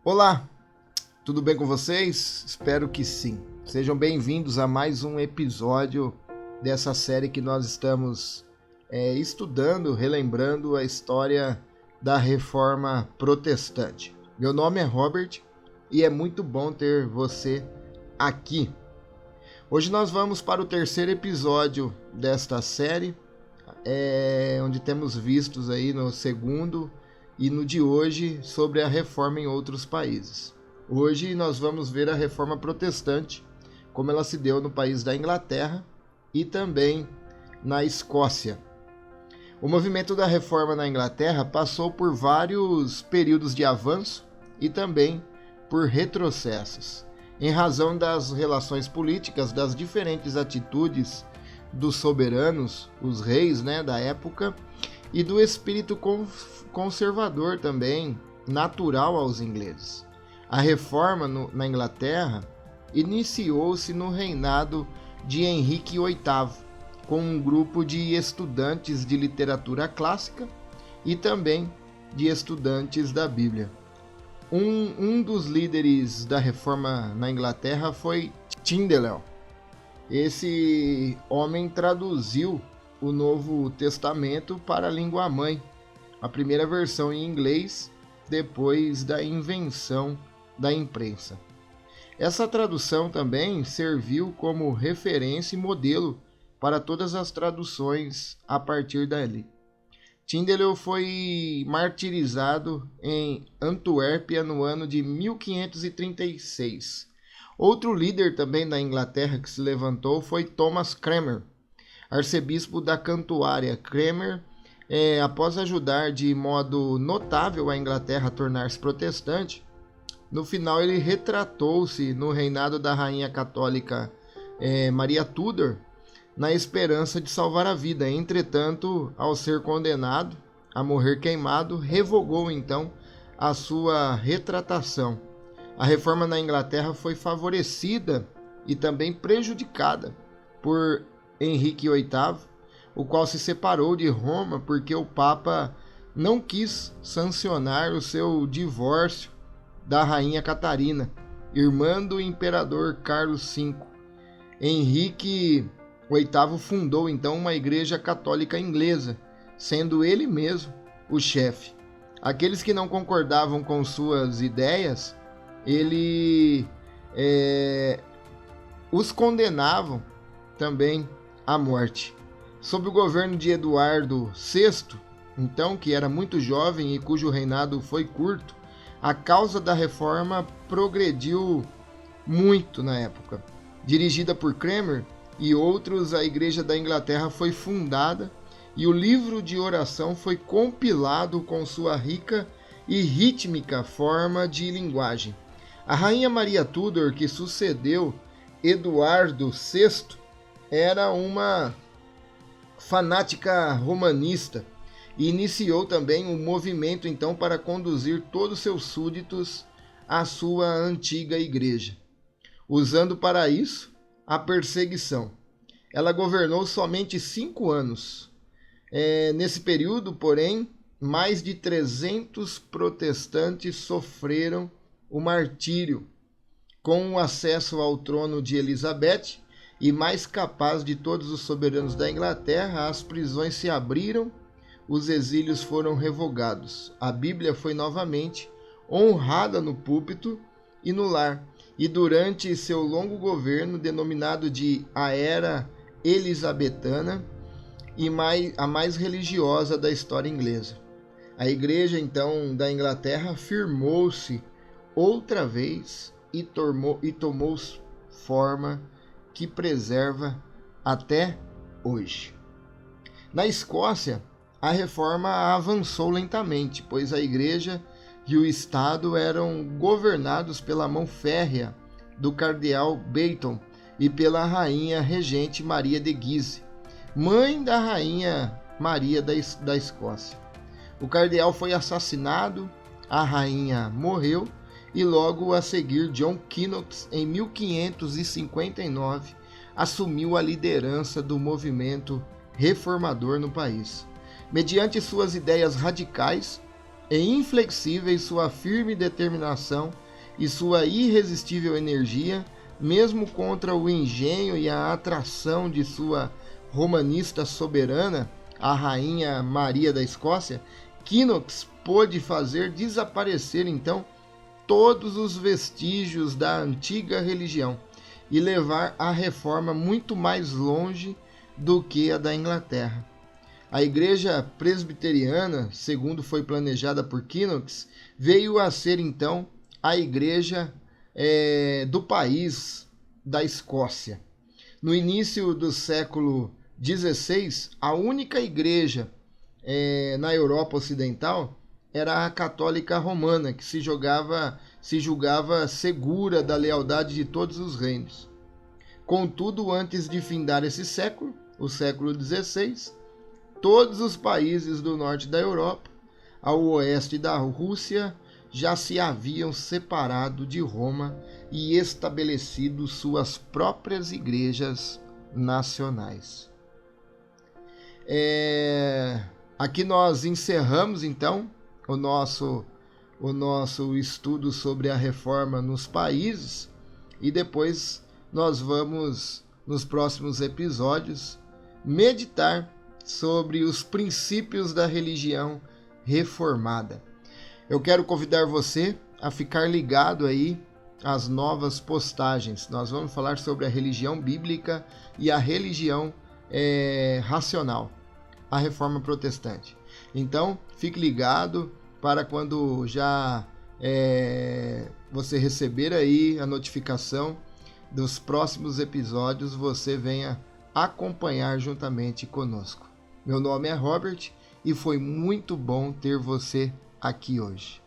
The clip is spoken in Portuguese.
Olá, tudo bem com vocês? Espero que sim. Sejam bem-vindos a mais um episódio dessa série que nós estamos estudando, relembrando a história da Reforma Protestante. Meu nome é Robert e é muito bom ter você aqui. Hoje nós vamos para o terceiro episódio desta série, onde temos vistos aí no segundo e no de hoje sobre a reforma em outros países. Hoje nós vamos ver a reforma protestante, como ela se deu no país da Inglaterra e também na Escócia. O movimento da reforma na Inglaterra passou por vários períodos de avanço e também por retrocessos, em razão das relações políticas, das diferentes atitudes dos soberanos, os reis, da época, e do espírito conservador também, natural aos ingleses. A reforma na Inglaterra iniciou-se no reinado de Henrique VIII, com um grupo de estudantes de literatura clássica e também de estudantes da Bíblia. Um dos líderes da reforma na Inglaterra foi Tyndale. Esse homem traduziu o Novo Testamento para a língua-mãe, a primeira versão em inglês depois da invenção da imprensa. Essa tradução também serviu como referência e modelo para todas as traduções a partir dali. Tyndale foi martirizado em Antuérpia no ano de 1536. Outro líder também da Inglaterra que se levantou foi Thomas Cranmer, arcebispo da Cantuária. Cranmer, após ajudar de modo notável a Inglaterra a tornar-se protestante, no final ele retratou-se no reinado da rainha católica Maria Tudor, na esperança de salvar a vida. Entretanto, ao ser condenado a morrer queimado, revogou então a sua retratação. A reforma na Inglaterra foi favorecida e também prejudicada por Henrique VIII, o qual se separou de Roma porque o Papa não quis sancionar o seu divórcio da rainha Catarina, irmã do imperador Carlos V. Henrique VIII fundou então uma igreja católica inglesa, sendo ele mesmo o chefe. Aqueles que não concordavam com suas ideias, ele os condenavam também à morte. Sob o governo de Eduardo VI, então, que era muito jovem e cujo reinado foi curto, a causa da reforma progrediu muito na época. Dirigida por Cranmer e outros, a Igreja da Inglaterra foi fundada e o livro de oração foi compilado com sua rica e rítmica forma de linguagem. A rainha Maria Tudor, que sucedeu Eduardo VI, era uma fanática romanista e iniciou também um movimento então para conduzir todos os seus súditos à sua antiga igreja, usando para isso a perseguição. Ela governou somente 5 anos. Nesse período, porém, mais de 300 protestantes sofreram o martírio. Com o acesso ao trono de Elizabeth, e mais capaz de todos os soberanos da Inglaterra, as prisões se abriram, os exílios foram revogados. A Bíblia foi novamente honrada no púlpito e no lar, e durante seu longo governo, denominado de a Era Elisabetana, e a mais religiosa da história inglesa. A Igreja, então, da Inglaterra firmou-se outra vez e tomou forma que preserva até hoje. Na Escócia, a reforma avançou lentamente, pois a Igreja e o Estado eram governados pela mão férrea do cardeal Beaton e pela rainha regente Maria de Guise, mãe da rainha Maria da Escócia. O cardeal foi assassinado, a rainha morreu e logo a seguir John Knox, em 1559, assumiu a liderança do movimento reformador no país. Mediante suas ideias radicais, e inflexíveis sua firme determinação e sua irresistível energia, mesmo contra o engenho e a atração de sua romanista soberana, a rainha Maria da Escócia, Knox pôde fazer desaparecer então todos os vestígios da antiga religião e levar a reforma muito mais longe do que a da Inglaterra. A igreja presbiteriana, segundo foi planejada por Knox, veio a ser então a igreja do país da Escócia. No início do século XVI, a única igreja na Europa Ocidental era a católica romana, que se julgava segura da lealdade de todos os reinos. Contudo, antes de findar esse século, o século XVI, todos os países do norte da Europa, ao oeste da Rússia, já se haviam separado de Roma e estabelecido suas próprias igrejas nacionais. Aqui nós encerramos então o nosso estudo sobre a reforma nos países e depois nós vamos, nos próximos episódios, meditar sobre os princípios da religião reformada. Eu quero convidar você a ficar ligado aí às novas postagens. Nós vamos falar sobre a religião bíblica e a religião racional, a reforma protestante. Então, fique ligado para quando já você receber aí a notificação dos próximos episódios, você venha acompanhar juntamente conosco. Meu nome é Robert e foi muito bom ter você aqui hoje.